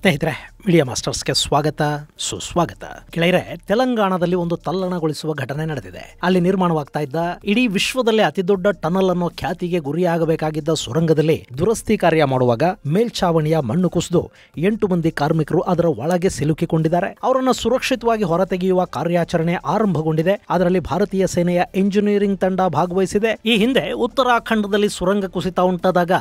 ಸ್ನೇಹಿತರೆ, ಮೀಡಿಯಾ ಮಾಸ್ಟರ್ಸ್ಗೆ ಸ್ವಾಗತ ಸುಸ್ವಾಗತ. ಗೆಳೆಯರೆ, ತೆಲಂಗಾಣದಲ್ಲಿ ಒಂದು ತಲ್ಲಣಗೊಳಿಸುವ ಘಟನೆ ನಡೆದಿದೆ. ಅಲ್ಲಿ ನಿರ್ಮಾಣವಾಗ್ತಾ ಇದ್ದ ಇಡೀ ವಿಶ್ವದಲ್ಲೇ ಅತಿದೊಡ್ಡ ಟನಲ್ ಅನ್ನೋ ಖ್ಯಾತಿಗೆ ಗುರಿಯಾಗಬೇಕಾಗಿದ್ದ ಸುರಂಗದಲ್ಲಿ ದುರಸ್ತಿ ಕಾರ್ಯ ಮಾಡುವಾಗ ಮೇಲ್ಛಾವಣಿಯ ಮಣ್ಣು ಕುಸಿದು 8 ಮಂದಿ ಕಾರ್ಮಿಕರು ಅದರ ಒಳಗೆ ಸಿಲುಕಿಕೊಂಡಿದ್ದಾರೆ. ಅವರನ್ನು ಸುರಕ್ಷಿತವಾಗಿ ಹೊರತೆಗೆಯುವ ಕಾರ್ಯಾಚರಣೆ ಆರಂಭಗೊಂಡಿದೆ. ಅದರಲ್ಲಿ ಭಾರತೀಯ ಸೇನೆಯ ಇಂಜಿನಿಯರಿಂಗ್ ತಂಡ ಭಾಗವಹಿಸಿದೆ. ಈ ಹಿಂದೆ ಉತ್ತರಾಖಂಡದಲ್ಲಿ ಸುರಂಗ ಕುಸಿತ ಉಂಟಾದಾಗ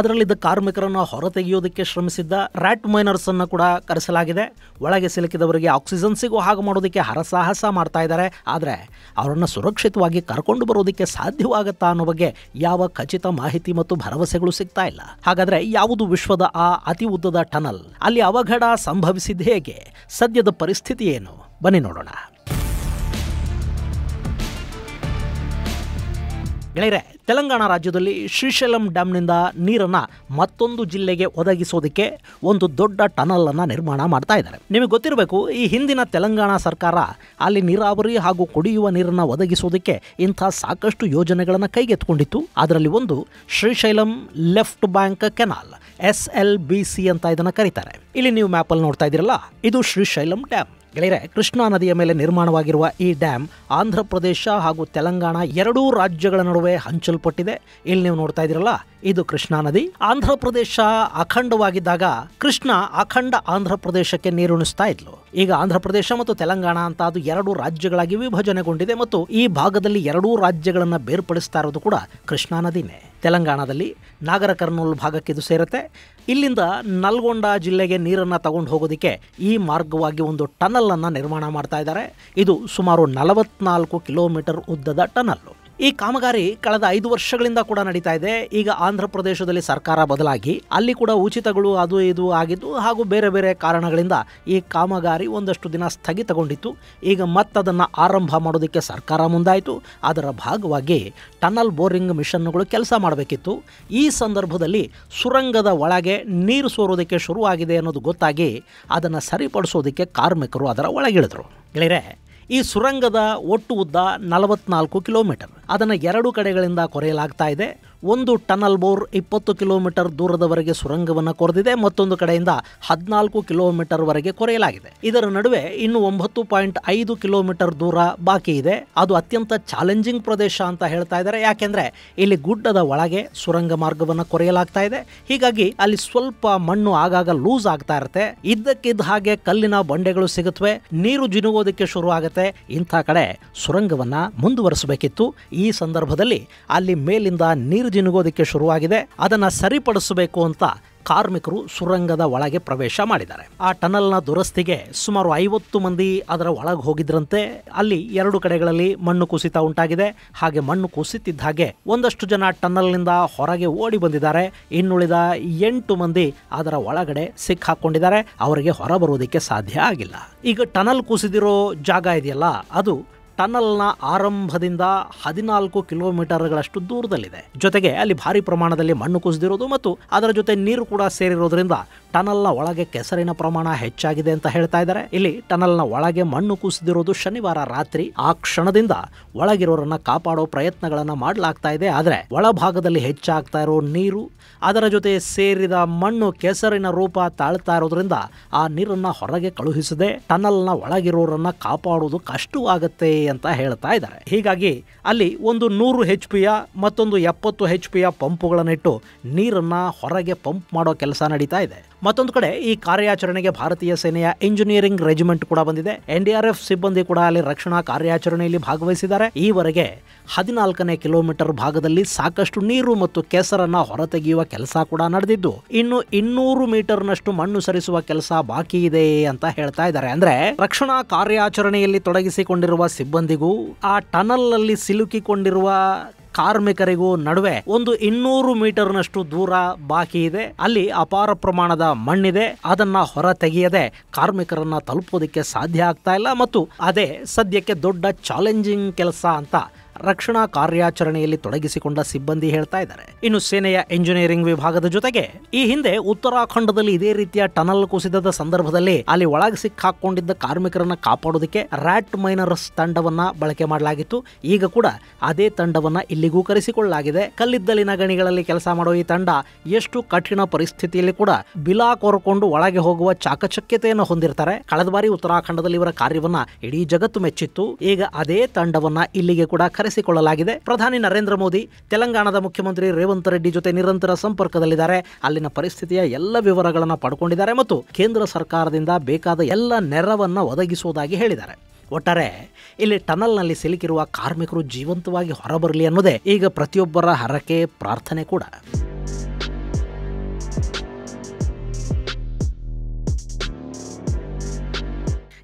ಅದರಲ್ಲಿದ್ದ ಕಾರ್ಮಿಕರನ್ನು ಹೊರತೆಗೆಯುವುದಕ್ಕೆ ಶ್ರಮಿಸಿದ್ದ ರ್ಯಾಟ್ ಮೈನರ್ಸ್ ಅನ್ನು ಕೂಡ ಕರೆಸಲಾಗಿದೆ. ಒಳಗೆ ಸಿಲುಕಿದವರಿಗೆ ಆಕ್ಸಿಜನ್ ಸಿಗೋ ಹಾಗೆ ಮಾಡೋದಕ್ಕೆ ಹರಸಾಹಸ ಮಾಡ್ತಾ ಇದ್ದಾರೆ. ಆದರೆ ಅವರನ್ನು ಸುರಕ್ಷಿತವಾಗಿ ಕರ್ಕೊಂಡು ಬರೋದಕ್ಕೆ ಸಾಧ್ಯವಾಗುತ್ತಾ ಅನ್ನೋ ಬಗ್ಗೆ ಯಾವ ಖಚಿತ ಮಾಹಿತಿ ಮತ್ತು ಭರವಸೆಗಳು ಸಿಗ್ತಾ ಇಲ್ಲ. ಹಾಗಾದ್ರೆ ಯಾವುದು ವಿಶ್ವದ ಆ ಅತಿ ಉದ್ದದ ಟನಲ್? ಅಲ್ಲಿ ಅವಘಡ ಸಂಭವಿಸಿದ ಹೇಗೆ? ಸದ್ಯದ ಪರಿಸ್ಥಿತಿ ಏನು? ಬನ್ನಿ ನೋಡೋಣ. ಗೆಳೆಯರೆ, ತೆಲಂಗಾಣ ರಾಜ್ಯದಲ್ಲಿ ಶ್ರೀಶೈಲಂ ಡ್ಯಾಮ್ನಿಂದ ನೀರನ್ನು ಮತ್ತೊಂದು ಜಿಲ್ಲೆಗೆ ಒದಗಿಸೋದಕ್ಕೆ ಒಂದು ದೊಡ್ಡ ಟನಲ್ ಅನ್ನು ನಿರ್ಮಾಣ ಮಾಡ್ತಾ ಇದ್ದಾರೆ. ನಿಮಗೆ ಗೊತ್ತಿರಬೇಕು, ಈ ಹಿಂದಿನ ತೆಲಂಗಾಣ ಸರ್ಕಾರ ಅಲ್ಲಿ ನೀರಾವರಿ ಹಾಗೂ ಕುಡಿಯುವ ನೀರನ್ನು ಒದಗಿಸೋದಕ್ಕೆ ಇಂಥ ಸಾಕಷ್ಟು ಯೋಜನೆಗಳನ್ನು ಕೈಗೆತ್ತಿಕೊಂಡಿತ್ತು. ಅದರಲ್ಲಿ ಒಂದು Srisailam left bank canal, SLBC ಅಂತ ಇದನ್ನು ಕರೀತಾರೆ. ಇಲ್ಲಿ ನೀವು ಮ್ಯಾಪಲ್ಲಿ ನೋಡ್ತಾ ಇದ್ದೀರಲ್ಲ, ಇದು ಶ್ರೀಶೈಲಂ ಡ್ಯಾಮ್. ಗೆಳೆಯರೆ, ಕೃಷ್ಣಾ ನದಿಯ ಮೇಲೆ ನಿರ್ಮಾಣವಾಗಿರುವ ಈ ಡ್ಯಾಮ್ ಆಂಧ್ರ ಪ್ರದೇಶ ಹಾಗೂ ತೆಲಂಗಾಣ ಎರಡೂ ರಾಜ್ಯಗಳ ನಡುವೆ ಹಂಚಲ್ಪಟ್ಟಿದೆ. ಇಲ್ಲಿ ನೀವು ನೋಡ್ತಾ ಇದ್ದೀರಲ್ಲ, ಇದು ಕೃಷ್ಣಾ ನದಿ. ಆಂಧ್ರ ಪ್ರದೇಶ ಅಖಂಡವಾಗಿದ್ದಾಗ ಕೃಷ್ಣ ಅಖಂಡ ಆಂಧ್ರ ಪ್ರದೇಶಕ್ಕೆ ನೀರುಣಿಸ್ತಾ ಇದ್ಲು. ಈಗ ಆಂಧ್ರ ಪ್ರದೇಶ ಮತ್ತು ತೆಲಂಗಾಣ ಅಂತ ಅದು ಎರಡು ರಾಜ್ಯಗಳಾಗಿ ವಿಭಜನೆಗೊಂಡಿದೆ ಮತ್ತು ಈ ಭಾಗದಲ್ಲಿ ಎರಡೂ ರಾಜ್ಯಗಳನ್ನು ಬೇರ್ಪಡಿಸ್ತಾ ಇರೋದು ಕೂಡ ಕೃಷ್ಣಾ ನದಿನೇ. ತೆಲಂಗಾಣದಲ್ಲಿ ನಾಗರ ಕರ್ನೂಲ್ ಭಾಗಕ್ಕೆ ಇದು ಸೇರುತ್ತೆ. ಇಲ್ಲಿಂದ ನಲ್ಗೊಂಡ ಜಿಲ್ಲೆಗೆ ನೀರನ್ನು ತಗೊಂಡು ಹೋಗೋದಕ್ಕೆ ಈ ಮಾರ್ಗವಾಗಿ ಒಂದು ಟನಲ್ ಅನ್ನು ನಿರ್ಮಾಣ ಮಾಡ್ತಾ ಇದ್ದಾರೆ. ಇದು ಸುಮಾರು 44 ಕಿಲೋಮೀಟರ್ ಉದ್ದದ ಟನಲ್ಲು. ಈ ಕಾಮಗಾರಿ ಕಳೆದ 5 ವರ್ಷಗಳಿಂದ ಕೂಡ ನಡೀತಾ ಇದೆ. ಈಗ ಆಂಧ್ರ ಪ್ರದೇಶದಲ್ಲಿ ಸರ್ಕಾರ ಬದಲಾಗಿ ಅಲ್ಲಿ ಕೂಡ ಉಚಿತಗಳು ಅದು ಇದು ಆಗಿದ್ದು ಹಾಗೂ ಬೇರೆ ಬೇರೆ ಕಾರಣಗಳಿಂದ ಈ ಕಾಮಗಾರಿ ಒಂದಷ್ಟು ದಿನ ಸ್ಥಗಿತಗೊಂಡಿತ್ತು. ಈಗ ಮತ್ತದನ್ನು ಆರಂಭ ಮಾಡೋದಕ್ಕೆ ಸರ್ಕಾರ ಮುಂದಾಯಿತು. ಅದರ ಭಾಗವಾಗಿ ಟನಲ್ ಬೋರಿಂಗ್ ಮಿಷನ್ಗಳು ಕೆಲಸ ಮಾಡಬೇಕಿತ್ತು. ಈ ಸಂದರ್ಭದಲ್ಲಿ ಸುರಂಗದ ಒಳಗೆ ನೀರು ಸೋರೋದಕ್ಕೆ ಶುರುವಾಗಿದೆ ಅನ್ನೋದು ಗೊತ್ತಾಗಿ ಅದನ್ನು ಸರಿಪಡಿಸೋದಕ್ಕೆ ಕಾರ್ಮಿಕರು ಅದರ ಒಳಗಿಳಿದ್ರು. ಗೆಳೆಯರೆ, ಈ ಸುರಂಗದ ಒಟ್ಟು ಉದ್ದ 44 ಕಿಲೋಮೀಟರ್. ಅದನ್ನು 2 ಕಡೆಗಳಿಂದ ಕೊರೆಯಲಾಗ್ತಾ ಇದೆ. ಒಂದು ಟನಲ್ ಬೋರ್ 20 ಕಿಲೋಮೀಟರ್ ದೂರದವರೆಗೆ ಸುರಂಗವನ್ನು ಕೊರೆದಿದೆ. ಮತ್ತೊಂದು ಕಡೆಯಿಂದ 14 ಕಿಲೋಮೀಟರ್ ವರೆಗೆ ಕೊರೆಯಲಾಗಿದೆ. ಇದರ ನಡುವೆ ಇನ್ನು 9.5 ಕಿಲೋಮೀಟರ್ ದೂರ ಬಾಕಿ ಇದೆ. ಅದು ಅತ್ಯಂತ ಚಾಲೆಂಜಿಂಗ್ ಪ್ರದೇಶ ಅಂತ ಹೇಳ್ತಾ ಇದ್ದಾರೆ. ಯಾಕೆಂದ್ರೆ ಇಲ್ಲಿ ಗುಡ್ಡದ ಒಳಗೆ ಸುರಂಗ ಮಾರ್ಗವನ್ನು ಕೊರೆಯಲಾಗ್ತಾ ಇದೆ. ಹೀಗಾಗಿ ಅಲ್ಲಿ ಸ್ವಲ್ಪ ಮಣ್ಣು ಆಗಾಗ ಲೂಸ್ ಆಗ್ತಾ ಇರುತ್ತೆ. ಇದ್ದಕ್ಕಿದ್ದ ಹಾಗೆ ಕಲ್ಲಿನ ಬಂಡೆಗಳು ಸಿಗುತ್ತವೆ, ನೀರು ಜಿನುಗೋದಕ್ಕೆ ಶುರು ಆಗುತ್ತೆ. ಇಂಥ ಕಡೆ ಸುರಂಗವನ್ನ ಮುಂದುವರಿಸಬೇಕಿತ್ತು. ಈ ಸಂದರ್ಭದಲ್ಲಿ ಅಲ್ಲಿ ಮೇಲಿಂದ ನೀರು ಜಿನುಗೋದಕ್ಕೆ ಶುರುವಾಗಿದೆ. ಅದನ್ನು ಸರಿಪಡಿಸಬೇಕು ಅಂತ ಕಾರ್ಮಿಕರು ಸುರಂಗದ ಒಳಗೆ ಪ್ರವೇಶ ಮಾಡಿದ್ದಾರೆ. ಆ ಟನಲ್ನ ದುರಸ್ತಿಗೆ ಸುಮಾರು 50 ಮಂದಿ ಅದರ ಒಳಗೆ ಹೋಗಿದ್ರಂತೆ. ಅಲ್ಲಿ 2 ಕಡೆಗಳಲ್ಲಿ ಮಣ್ಣು ಕುಸಿತ ಉಂಟಾಗಿದೆ. ಹಾಗೆ ಮಣ್ಣು ಕುಸಿತಿದ್ದ ಹಾಗೆ ಒಂದಷ್ಟು ಜನ ಟನಲ್ನಿಂದ ಹೊರಗೆ ಓಡಿ ಬಂದಿದ್ದಾರೆ. ಇನ್ನುಳಿದ 8 ಮಂದಿ ಅದರ ಒಳಗಡೆ ಸಿಕ್ಕಾಕೊಂಡಿದ್ದಾರೆ. ಅವರಿಗೆ ಹೊರ ಬರೋದಕ್ಕೆ ಸಾಧ್ಯ ಆಗಿಲ್ಲ. ಈಗ ಟನಲ್ ಕುಸಿದಿರೋ ಜಾಗ ಇದೆಯಲ್ಲ, ಅದು ಟನಲ್ನ ಆರಂಭದಿಂದ 14 ಕಿಲೋಮೀಟರ್ಗಳಷ್ಟು ದೂರದಲ್ಲಿದೆ. ಜೊತೆಗೆ ಅಲ್ಲಿ ಭಾರಿ ಪ್ರಮಾಣದಲ್ಲಿ ಮಣ್ಣು ಕುಸಿದಿರೋದು ಮತ್ತು ಅದರ ಜೊತೆ ನೀರು ಕೂಡ ಸೇರಿರೋದ್ರಿಂದ ಟನಲ್ನ ಒಳಗೆ ಕೆಸರಿನ ಪ್ರಮಾಣ ಹೆಚ್ಚಾಗಿದೆ ಅಂತ ಹೇಳ್ತಾ ಇದ್ದಾರೆ. ಇಲ್ಲಿ ಟನಲ್ನ ಒಳಗೆ ಮಣ್ಣು ಕುಸಿದಿರೋದು ಶನಿವಾರ ರಾತ್ರಿ. ಆ ಕ್ಷಣದಿಂದ ಒಳಗಿರೋರನ್ನ ಕಾಪಾಡೋ ಪ್ರಯತ್ನಗಳನ್ನ ಮಾಡಲಾಗ್ತಾ ಇದೆ. ಆದರೆ ಒಳಭಾಗದಲ್ಲಿ ಹೆಚ್ಚಾಗ್ತಾ ಇರೋ ನೀರು, ಅದರ ಜೊತೆ ಸೇರಿದ ಮಣ್ಣು ಕೆಸರಿನ ರೂಪ ತಾಳ್ತಾ ಇರೋದ್ರಿಂದ ಆ ನೀರನ್ನ ಹೊರಗೆ ಕಳುಹಿಸದೆ ಟನಲ್ನ ಒಳಗಿರೋರನ್ನ ಕಾಪಾಡೋದು ಕಷ್ಟವಾಗುತ್ತೆ ಅಂತ ಹೇಳ್ತಾ ಇದ್ದಾರೆ. ಹೀಗಾಗಿ ಅಲ್ಲಿ ಒಂದು 100 HP ಮತ್ತೊಂದು 70 HP ಪಂಪುಗಳನ್ನಿಟ್ಟು ನೀರನ್ನ ಹೊರಗೆ ಪಂಪ್ ಮಾಡೋ ಕೆಲಸ ನಡೀತಾ ಇದೆ. ಮತ್ತೊಂದು ಕಡೆ ಈ ಕಾರ್ಯಾಚರಣೆಗೆ ಭಾರತೀಯ ಸೇನೆಯ ಇಂಜಿನಿಯರಿಂಗ್ ರೆಜಿಮೆಂಟ್ ಕೂಡ ಬಂದಿದೆ. NDRF ಸಿಬ್ಬಂದಿ ಕೂಡ ಅಲ್ಲಿ ರಕ್ಷಣಾ ಕಾರ್ಯಾಚರಣೆಯಲ್ಲಿ ಭಾಗವಹಿಸಿದ್ದಾರೆ. ಈವರೆಗೆ 14ನೇ ಕಿಲೋಮೀಟರ್ ಭಾಗದಲ್ಲಿ ಸಾಕಷ್ಟು ನೀರು ಮತ್ತು ಕೆಸರನ್ನ ಹೊರತೆಗೆಯುವ ಕೆಲಸ ಕೂಡ ನಡೆದಿದ್ದು, ಇನ್ನು 200 ಮೀಟರ್ನಷ್ಟು ಮಣ್ಣು ಸರಿಸುವ ಕೆಲಸ ಬಾಕಿ ಇದೆ ಅಂತ ಹೇಳ್ತಾ ಇದ್ದಾರೆ. ಅಂದ್ರೆ ರಕ್ಷಣಾ ಕಾರ್ಯಾಚರಣೆಯಲ್ಲಿ ತೊಡಗಿಸಿಕೊಂಡಿರುವ ಸಿಬ್ಬಂದಿಗೂ ಆ ಟನಲ್ ಅಲ್ಲಿ ಸಿಲುಕಿಕೊಂಡಿರುವ ಕಾರ್ಮಿಕರಿಗೂ ನಡುವೆ ಒಂದು 200 ಮೀಟರ್ನಷ್ಟು ದೂರ ಬಾಕಿ ಇದೆ. ಅಲ್ಲಿ ಅಪಾರ ಪ್ರಮಾಣದ ಮಣ್ಣಿದೆ. ಅದನ್ನ ಹೊರ ತೆಗೆಯದೆ ಕಾರ್ಮಿಕರನ್ನ ತಲುಪೋದಕ್ಕೆ ಸಾಧ್ಯ ಆಗ್ತಾ ಇಲ್ಲ ಮತ್ತು ಅದೇ ಸದ್ಯಕ್ಕೆ ದೊಡ್ಡ ಚಾಲೆಂಜಿಂಗ್ ಕೆಲಸ ಅಂತ ರಕ್ಷಣಾ ಕಾರ್ಯಾಚರಣೆಯಲ್ಲಿ ತೊಡಗಿಸಿಕೊಂಡ ಸಿಬ್ಬಂದಿ ಹೇಳ್ತಾ ಇದ್ದಾರೆ. ಇನ್ನು ಸೇನೆಯ ಇಂಜಿನಿಯರಿಂಗ್ ವಿಭಾಗದ ಜೊತೆಗೆ ಈ ಹಿಂದೆ ಉತ್ತರಾಖಂಡದಲ್ಲಿ ಇದೇ ರೀತಿಯ ಟನಲ್ ಕುಸಿತದ ಸಂದರ್ಭದಲ್ಲಿ ಅಲ್ಲಿ ಒಳಗೆ ಸಿಕ್ಕಾಕೊಂಡಿದ್ದ ಕಾರ್ಮಿಕರನ್ನ ಕಾಪಾಡೋದಕ್ಕೆ ರ್ಯಾಟ್ ಮೈನರ್ಸ್ ತಂಡವನ್ನ ಬಳಕೆ ಮಾಡಲಾಗಿತ್ತು. ಈಗ ಕೂಡ ಅದೇ ತಂಡವನ್ನ ಇಲ್ಲಿಗೂ ಕರೆಸಿಕೊಳ್ಳಲಾಗಿದೆ. ಕಲ್ಲಿದ್ದಲಿನ ಗಣಿಗಳಲ್ಲಿ ಕೆಲಸ ಮಾಡೋ ಈ ತಂಡ ಎಷ್ಟು ಕಠಿಣ ಪರಿಸ್ಥಿತಿಯಲ್ಲಿ ಕೂಡ ಬಿಲಾ ಕೊರ್ಕೊಂಡು ಒಳಗೆ ಹೋಗುವ ಚಾಕಚಕ್ಯತೆಯನ್ನು ಹೊಂದಿರ್ತಾರೆ. ಕಳೆದ ಬಾರಿ ಉತ್ತರಾಖಂಡದಲ್ಲಿ ಇವರ ಕಾರ್ಯವನ್ನ ಇಡೀ ಜಗತ್ತು ಮೆಚ್ಚಿತ್ತು. ಈಗ ಅದೇ ತಂಡವನ್ನ ಇಲ್ಲಿಗೆ ಕೂಡ ಕರೆಸಿಕೊಳ್ಳಲಾಗಿದೆ. ಪ್ರಧಾನಿ ನರೇಂದ್ರ ಮೋದಿ ತೆಲಂಗಾಣದ ಮುಖ್ಯಮಂತ್ರಿ ರೇವಂತ್ ರೆಡ್ಡಿ ಜೊತೆ ನಿರಂತರ ಸಂಪರ್ಕದಲ್ಲಿದ್ದಾರೆ. ಅಲ್ಲಿನ ಪರಿಸ್ಥಿತಿಯ ಎಲ್ಲ ವಿವರಗಳನ್ನು ಪಡ್ಕೊಂಡಿದ್ದಾರೆ ಮತ್ತು ಕೇಂದ್ರ ಸರ್ಕಾರದಿಂದ ಬೇಕಾದ ಎಲ್ಲ ನೆರವನ್ನ ಒದಗಿಸುವುದಾಗಿ ಹೇಳಿದ್ದಾರೆ. ಒಟ್ಟಾರೆ ಇಲ್ಲಿ ಟನಲ್ನಲ್ಲಿ ಸಿಲುಕಿರುವ ಕಾರ್ಮಿಕರು ಜೀವಂತವಾಗಿ ಹೊರಬರಲಿ ಅನ್ನೋದೇ ಈಗ ಪ್ರತಿಯೊಬ್ಬರ ಹರಕೆ, ಪ್ರಾರ್ಥನೆ ಕೂಡ.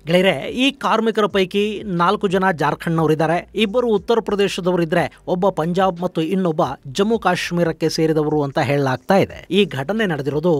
ಗೆಳೆಯರೆ, ಈ ಕಾರ್ಮಿಕರ ಪೈಕಿ 4 ಜನ ಜಾರ್ಖಂಡ್ನವರಿದ್ದಾರೆ, 2 ಉತ್ತರ ಪ್ರದೇಶದವರಿದ್ರೆ, ಒಬ್ಬ ಪಂಜಾಬ್ ಮತ್ತು ಇನ್ನೊಬ್ಬ ಜಮ್ಮು ಕಾಶ್ಮೀರಕ್ಕೆ ಸೇರಿದವರು ಅಂತ ಹೇಳಲಾಗ್ತಾ ಇದೆ. ಈ ಘಟನೆ ನಡೆದಿರೋದು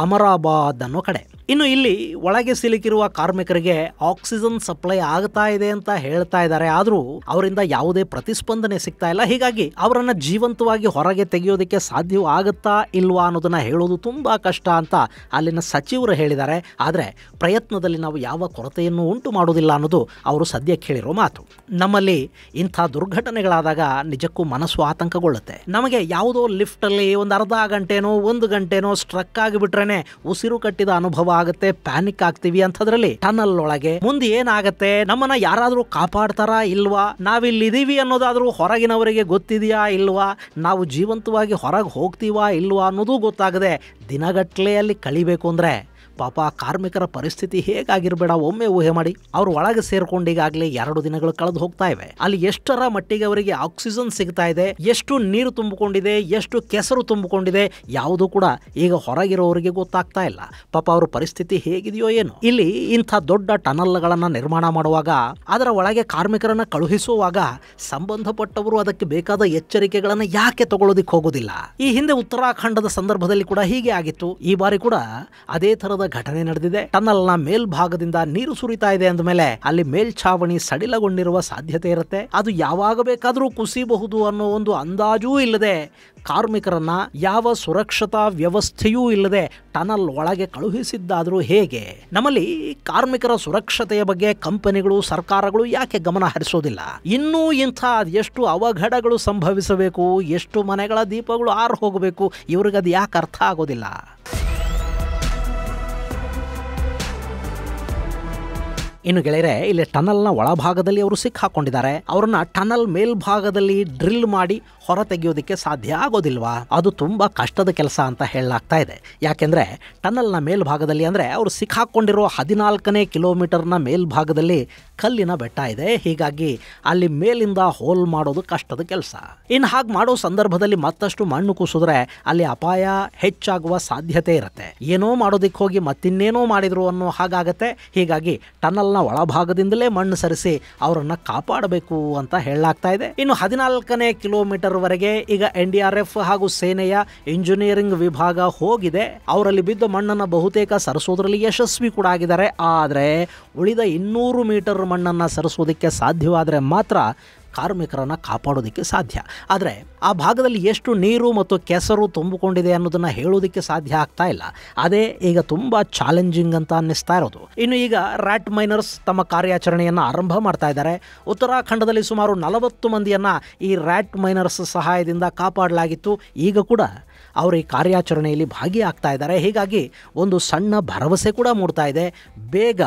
ಅಮರಾಬಾದ್ ಅನ್ನೋ ಕಡೆ. ಇನ್ನು ಇಲ್ಲಿ ಒಳಗೆ ಸಿಲುಕಿರುವ ಕಾರ್ಮಿಕರಿಗೆ ಆಕ್ಸಿಜನ್ ಸಪ್ಲೈ ಆಗ್ತಾ ಇದೆ ಅಂತ ಹೇಳ್ತಾ ಇದ್ದಾರೆ. ಆದ್ರೂ ಅವರಿಂದ ಯಾವುದೇ ಪ್ರತಿಸ್ಪಂದನೆ ಸಿಗ್ತಾ ಇಲ್ಲ. ಹೀಗಾಗಿ ಅವರನ್ನ ಜೀವಂತವಾಗಿ ಹೊರಗೆ ತೆಗೆಯೋದಕ್ಕೆ ಸಾಧ್ಯವಾಗುತ್ತಾ ಇಲ್ವಾ ಅನ್ನೋದನ್ನ ಹೇಳೋದು ತುಂಬಾ ಕಷ್ಟ ಅಂತ ಅಲ್ಲಿನ ಸಚಿವರು ಹೇಳಿದ್ದಾರೆ. ಆದ್ರೆ ಪ್ರಯತ್ನದಲ್ಲಿ ನಾವು ಯಾವ ಕೊರತೆ ಉಂಟು ಮಾಡುವುದಿಲ್ಲ ಅನ್ನೋದು ಅವರು ಸದ್ಯಕ್ಕೆ ಹೇಳಿರೋ ಮಾತು. ನಮ್ಮಲ್ಲಿ ಇಂಥ ದುರ್ಘಟನೆಗಳಾದಾಗ ನಿಜಕ್ಕೂ ಮನಸ್ಸು ಆತಂಕಗೊಳ್ಳುತ್ತೆ. ನಮಗೆ ಯಾವುದೋ ಲಿಫ್ಟ್ ಅಲ್ಲಿ ಒಂದು ಅರ್ಧ ಗಂಟೆನೋ 1 ಗಂಟೆನೋ ಸ್ಟ್ರಕ್ ಆಗಿಬಿಟ್ರೇನೆ ಉಸಿರು ಕಟ್ಟಿದ ಅನುಭವ ಆಗುತ್ತೆ, ಪ್ಯಾನಿಕ್ ಆಗ್ತೀವಿ. ಅಂಥದ್ರಲ್ಲಿ ಟನಲ್ ಒಳಗೆ ಮುಂದೆ ಏನಾಗತ್ತೆ, ನಮ್ಮನ್ನ ಯಾರಾದ್ರೂ ಕಾಪಾಡ್ತಾರಾ ಇಲ್ವಾ, ನಾವಿಲ್ಲಿದ್ದೀವಿ ಅನ್ನೋದಾದ್ರೂ ಹೊರಗಿನವರಿಗೆ ಗೊತ್ತಿದೆಯಾ ಇಲ್ವಾ, ನಾವು ಜೀವಂತವಾಗಿ ಹೊರಗೆ ಹೋಗ್ತೀವಾ ಇಲ್ವಾ ಅನ್ನೋದು ಗೊತ್ತಾಗದೆ ದಿನಗಟ್ಲೆ ಅಲ್ಲಿ ಕಳಿಬೇಕು ಅಂದ್ರೆ ಪಾಪ ಕಾರ್ಮಿಕರ ಪರಿಸ್ಥಿತಿ ಹೇಗಾಗಿರ್ಬೇಡ ಒಮ್ಮೆ ಊಹೆ ಮಾಡಿ. ಅವರು ಒಳಗೆ ಸೇರ್ಕೊಂಡು ಈಗಾಗಲೇ 2 ದಿನಗಳು ಕಳೆದು ಹೋಗ್ತಾ ಇವೆ. ಅಲ್ಲಿ ಎಷ್ಟರ ಮಟ್ಟಿಗೆ ಅವರಿಗೆ ಆಕ್ಸಿಜನ್ ಸಿಗ್ತಾ ಇದೆ, ಎಷ್ಟು ನೀರು ತುಂಬಿಕೊಂಡಿದೆ, ಎಷ್ಟು ಕೆಸರು ತುಂಬಿಕೊಂಡಿದೆ, ಯಾವುದು ಕೂಡ ಈಗ ಹೊರಗಿರೋರಿಗೆ ಗೊತ್ತಾಗ್ತಾ ಇಲ್ಲ. ಪಾಪ ಅವ್ರ ಪರಿಸ್ಥಿತಿ ಹೇಗಿದೆಯೋ ಏನೋ. ಇಲ್ಲಿ ಇಂಥ ದೊಡ್ಡ ಟನಲ್ಗಳನ್ನ ನಿರ್ಮಾಣ ಮಾಡುವಾಗ, ಅದರ ಒಳಗೆ ಕಾರ್ಮಿಕರನ್ನ ಕಳುಹಿಸುವಾಗ ಸಂಬಂಧಪಟ್ಟವರು ಅದಕ್ಕೆ ಬೇಕಾದ ಎಚ್ಚರಿಕೆಗಳನ್ನ ಯಾಕೆ ತಗೊಳ್ಳೋದಿಕ್ಕೆ ಹೋಗೋದಿಲ್ಲ? ಈ ಹಿಂದೆ ಉತ್ತರಾಖಂಡದ ಸಂದರ್ಭದಲ್ಲಿ ಕೂಡ ಹೀಗೆ ಆಗಿತ್ತು. ಈ ಬಾರಿ ಕೂಡ ಅದೇ ತರದ ಘಟನೆ ನಡೆದಿದೆ. ಟನಲ್ನ ಮೇಲ್ಭಾಗದಿಂದ ನೀರು ಸುರಿತಾ ಇದೆ ಅಂದ ಮೇಲೆ ಅಲ್ಲಿ ಮೇಲ್ಛಾವಣಿ ಸಡಿಲಗೊಂಡಿರುವ ಸಾಧ್ಯತೆ ಇರುತ್ತೆ. ಅದು ಯಾವಾಗ ಬೇಕಾದರೂ ಕುಸಿಯಬಹುದು ಅನ್ನೋ ಒಂದು ಅಂದಾಜೂ ಇಲ್ಲದೆ, ಕಾರ್ಮಿಕರನ್ನ ಯಾವ ಸುರಕ್ಷತಾ ವ್ಯವಸ್ಥೆಯೂ ಇಲ್ಲದೆ ಟನಲ್ ಒಳಗೆ ಕಳುಹಿಸಿದ್ದಾದರೂ ಹೇಗೆ? ನಮ್ಮಲ್ಲಿ ಕಾರ್ಮಿಕರ ಸುರಕ್ಷತೆಯ ಬಗ್ಗೆ ಕಂಪನಿಗಳು, ಸರ್ಕಾರಗಳು ಯಾಕೆ ಗಮನ ಹರಿಸೋದಿಲ್ಲ? ಇನ್ನೂ ಇಂಥ ಎಷ್ಟು ಅವಘಡಗಳು ಸಂಭವಿಸಬೇಕು, ಎಷ್ಟು ಮನೆಗಳ ದೀಪಗಳು ಆರು ಹೋಗಬೇಕು, ಇವ್ರಿಗದು ಯಾಕೆ ಅರ್ಥ ಆಗೋದಿಲ್ಲ? ಇನ್ನು ಗೆಳೆಯರೆ, ಇಲ್ಲಿ ಟನಲ್ನ ಒಳಭಾಗದಲ್ಲಿ ಅವರು ಸಿಕ್ಕಾಕೊಂಡಿದ್ದಾರೆ. ಅವರನ್ನ ಟನಲ್ ಮೇಲ್ಭಾಗದಲ್ಲಿ ಡ್ರಿಲ್ ಮಾಡಿ ಹೊರ ತೆಗೆಯೋದಕ್ಕೆ ಸಾಧ್ಯ ಆಗೋದಿಲ್ವಾ? ಅದು ತುಂಬಾ ಕಷ್ಟದ ಕೆಲಸ ಅಂತ ಹೇಳಲಾಗ್ತಾ ಇದೆ. ಯಾಕೆಂದ್ರೆ ಟನಲ್ನ ಮೇಲ್ಭಾಗದಲ್ಲಿ ಅಂದ್ರೆ ಅವರು ಸಿಕ್ಕಾಕೊಂಡಿರೋ 14ನೇ ಕಿಲೋಮೀಟರ್ನ ಮೇಲ್ಭಾಗದಲ್ಲಿ ಕಲ್ಲಿನ ಬೆಟ್ಟ ಇದೆ. ಹೀಗಾಗಿ ಅಲ್ಲಿ ಮೇಲಿಂದ ಹೋಲ್ ಮಾಡೋದು ಕಷ್ಟದ ಕೆಲಸ. ಇನ್ನು ಹಾಗೆ ಮಾಡೋ ಸಂದರ್ಭದಲ್ಲಿ ಮತ್ತಷ್ಟು ಮಣ್ಣು ಕುಸಿದ್ರೆ ಅಲ್ಲಿ ಅಪಾಯ ಹೆಚ್ಚಾಗುವ ಸಾಧ್ಯತೆ ಇರುತ್ತೆ. ಏನೋ ಮಾಡೋದಿಕ್ಕೆ ಹೋಗಿ ಮತ್ತಿನ್ನೇನೋ ಮಾಡಿದ್ರು ಅನ್ನೋ ಹಾಗಾಗತ್ತೆ. ಹೀಗಾಗಿ ಟನಲ್ನ ಒಳಭಾಗದಿಂದಲೇ ಮಣ್ಣು ಸರಿಸಿ ಅವರನ್ನ ಕಾಪಾಡಬೇಕು ಅಂತ ಹೇಳಲಾಗ್ತಾ ಇದೆ. ಇನ್ನು 14ನೇ ಕಿಲೋಮೀಟರ್ ವರೆಗೆ ಈಗ NDRF ಹಾಗೂ ಸೇನೆಯ ಇಂಜಿನಿಯರಿಂಗ್ ವಿಭಾಗ ಹೋಗಿದೆ. ಅವರಲ್ಲಿ ಬಿದ್ದ ಮಣ್ಣನ್ನು ಬಹುತೇಕ ಸರಿಸೋದ್ರಲ್ಲಿ ಯಶಸ್ವಿ ಕೂಡ ಆಗಿದ್ದಾರೆ. ಆದರೆ ಉಳಿದ 200 ಮೀಟರ್ ಮಣ್ಣನ್ನು ಸರಿಸೋದಕ್ಕೆ ಸಾಧ್ಯವಾದರೆ ಮಾತ್ರ ಕಾರ್ಮಿಕರನ್ನು ಕಾಪಾಡೋದಕ್ಕೆ ಸಾಧ್ಯ. ಆದರೆ ಆ ಭಾಗದಲ್ಲಿ ಎಷ್ಟು ನೀರು ಮತ್ತು ಕೆಸರು ತುಂಬಿಕೊಂಡಿದೆ ಅನ್ನೋದನ್ನು ಹೇಳೋದಕ್ಕೆ ಸಾಧ್ಯ ಆಗ್ತಾ ಇಲ್ಲ. ಅದೇ ಈಗ ತುಂಬ ಚಾಲೆಂಜಿಂಗ್ ಅಂತ ಅನ್ನಿಸ್ತಾ ಇರೋದು. ಇನ್ನು ಈಗ ರ್ಯಾಟ್ ಮೈನರ್ಸ್ ತಮ್ಮ ಕಾರ್ಯಾಚರಣೆಯನ್ನು ಆರಂಭ ಮಾಡ್ತಾ ಇದ್ದಾರೆ. ಉತ್ತರಾಖಂಡದಲ್ಲಿ ಸುಮಾರು 40 ಮಂದಿಯನ್ನು ಈ ರ್ಯಾಟ್ ಮೈನರ್ಸ್ ಸಹಾಯದಿಂದ ಕಾಪಾಡಲಾಗಿತ್ತು. ಈಗ ಕೂಡ ಅವರು ಈ ಕಾರ್ಯಾಚರಣೆಯಲ್ಲಿ ಭಾಗಿಯಾಗ್ತಾ ಇದ್ದಾರೆ. ಹೀಗಾಗಿ ಒಂದು ಸಣ್ಣ ಭರವಸೆ ಕೂಡ ಮೂಡ್ತಾ ಇದೆ. ಬೇಗ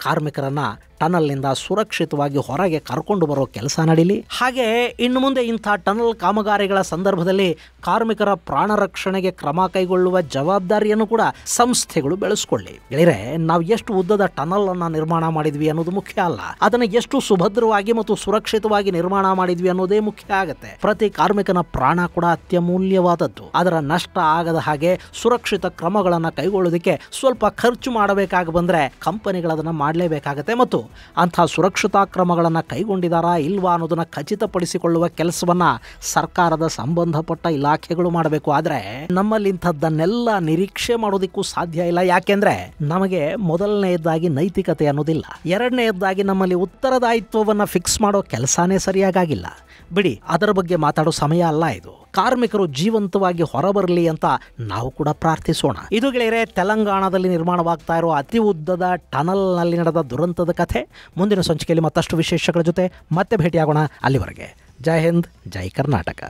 ಕಾರ್ಮಿಕರನ್ನ ಟನಲ್ನಿಂದ ಸುರಕ್ಷಿತವಾಗಿ ಹೊರಗೆ ಕರ್ಕೊಂಡು ಬರೋ ಕೆಲಸ ನಡೀಲಿ. ಹಾಗೆ ಇನ್ನು ಮುಂದೆ ಇಂಥ ಟನಲ್ ಕಾಮಗಾರಿಗಳ ಸಂದರ್ಭದಲ್ಲಿ ಕಾರ್ಮಿಕರ ಪ್ರಾಣ ರಕ್ಷಣೆಗೆ ಕ್ರಮ ಕೈಗೊಳ್ಳುವ ಜವಾಬ್ದಾರಿಯನ್ನು ಕೂಡ ಸಂಸ್ಥೆಗಳು ಬೆಳೆಸ್ಕೊಳ್ಳಿ. ಗೆಳೆಯರೆ, ನಾವು ಎಷ್ಟು ಉದ್ದದ ಟನಲ್ ಅನ್ನ ನಿರ್ಮಾಣ ಮಾಡಿದ್ವಿ ಅನ್ನೋದು ಮುಖ್ಯ ಅಲ್ಲ, ಅದನ್ನು ಎಷ್ಟು ಸುಭದ್ರವಾಗಿ ಮತ್ತು ಸುರಕ್ಷಿತವಾಗಿ ನಿರ್ಮಾಣ ಮಾಡಿದ್ವಿ ಅನ್ನೋದೇ ಮುಖ್ಯ ಆಗುತ್ತೆ. ಪ್ರತಿ ಕಾರ್ಮಿಕನ ಪ್ರಾಣ ಕೂಡ ಅತ್ಯಮೂಲ್ಯವಾದದ್ದು. ಅದರ ನಷ್ಟ ಆಗದ ಹಾಗೆ ಸುರಕ್ಷಿತ ಕ್ರಮಗಳನ್ನು ಕೈಗೊಳ್ಳೋದಕ್ಕೆ ಸ್ವಲ್ಪ ಖರ್ಚು ಮಾಡಬೇಕಾಗಿ ಬಂದ್ರೆ ಕಂಪನಿಗಳದನ್ನ ಮಾಡಲೇಬೇಕಾಗತ್ತೆ ಮತ್ತು ಅಂಥ ಸುರಕ್ಷತಾ ಕ್ರಮಗಳನ್ನು ಕೈಗೊಂಡಿದ್ದಾರಾ ಇಲ್ವಾ ಅನ್ನೋದನ್ನು ಖಚಿತಪಡಿಸಿಕೊಳ್ಳುವ ಕೆಲಸವನ್ನು ಸರ್ಕಾರದ ಸಂಬಂಧಪಟ್ಟ ಇಲಾಖೆಗಳು ಮಾಡಬೇಕು. ಆದರೆ ನಮ್ಮಲ್ಲಿ ಇಂಥದ್ದನ್ನೆಲ್ಲ ನಿರೀಕ್ಷೆ ಮಾಡೋದಕ್ಕೂ ಸಾಧ್ಯ ಇಲ್ಲ. ಯಾಕೆಂದ್ರೆ ನಮಗೆ ಮೊದಲನೆಯದಾಗಿ ನೈತಿಕತೆ ಅನ್ನೋದಿಲ್ಲ, ಎರಡನೆಯದಾಗಿ ನಮ್ಮಲ್ಲಿ ಉತ್ತರದಾಯಿತ್ವವನ್ನು ಫಿಕ್ಸ್ ಮಾಡೋ ಕೆಲಸನೇ ಸರಿಯಾಗಿಲ್ಲ. ಬಿಡಿ, ಅದರ ಬಗ್ಗೆ ಮಾತಾಡೋ ಸಮಯ ಅಲ್ಲ ಇದು. ಕಾರ್ಮಿಕರು ಜೀವಂತವಾಗಿ ಹೊರಬರಲಿ ಅಂತ ನಾವು ಕೂಡ ಪ್ರಾರ್ಥಿಸೋಣ. ಇದು ಗೆಳೆಯರೆ, ತೆಲಂಗಾಣದಲ್ಲಿ ನಿರ್ಮಾಣವಾಗ್ತಾ ಇರೋ ಅತಿ ಉದ್ದದ ಟನಲ್ನಲ್ಲಿ ನಡೆದ ದುರಂತದ ಕಥೆ. ಮುಂದಿನ ಸಂಚಿಕೆಯಲ್ಲಿ ಮತ್ತಷ್ಟು ವಿಶೇಷಗಳ ಜೊತೆ ಮತ್ತೆ ಭೇಟಿಯಾಗೋಣ. ಅಲ್ಲಿವರೆಗೆ ಜೈ ಹಿಂದ್, ಜೈ ಕರ್ನಾಟಕ.